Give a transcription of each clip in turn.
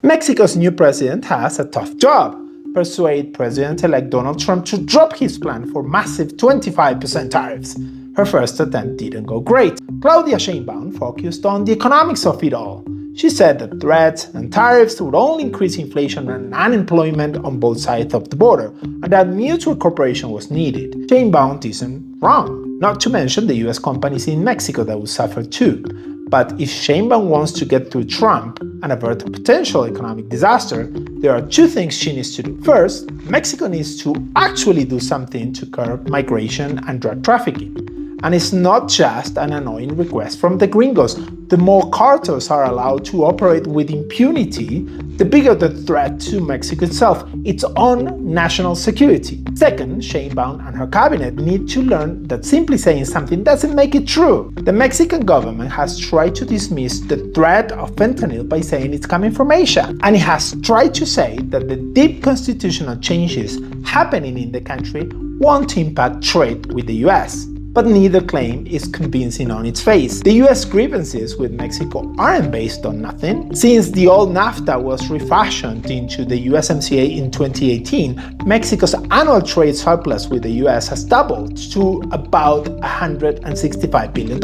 Mexico's new president has a tough job: persuade President-elect Donald Trump to drop his plan for massive 25% tariffs. Her first attempt didn't go great. Claudia Sheinbaum focused on the economics of it all. She said that threats and tariffs would only increase inflation and unemployment on both sides of the border, and that mutual cooperation was needed. Sheinbaum isn't wrong, not to mention the US companies in Mexico that would suffer too. But if Sheinbaum wants to get through Trump and avert a potential economic disaster, there are two things she needs to do. First, Mexico needs to actually do something to curb migration and drug trafficking. And it's not just an annoying request from the gringos. The more cartels are allowed to operate with impunity, the bigger the threat to Mexico itself, its own national security. Second, Sheinbaum and her cabinet need to learn that simply saying something doesn't make it true. The Mexican government has tried to dismiss the threat of fentanyl by saying it's coming from Asia, and it has tried to say that the deep constitutional changes happening in the country won't impact trade with the US. But neither claim is convincing on its face. The US grievances with Mexico aren't based on nothing. Since the old NAFTA was refashioned into the USMCA in 2018, Mexico's annual trade surplus with the US has doubled to about $165 billion.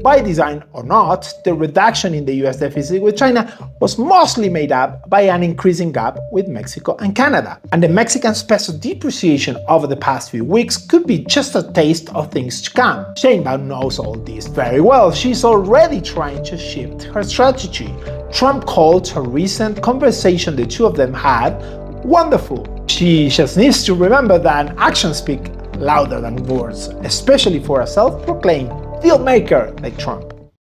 By design or not, the reduction in the US deficit with China was mostly made up by an increasing gap with Mexico and Canada. And the Mexican peso depreciation over the past few weeks could be just a taste of things to come. Sheinbaum knows all this very well. She's already trying to shift her strategy. Trump called her recent conversation the two of them had wonderful. She just needs to remember that actions speak louder than words, especially for a self-proclaimed deal maker like Trump.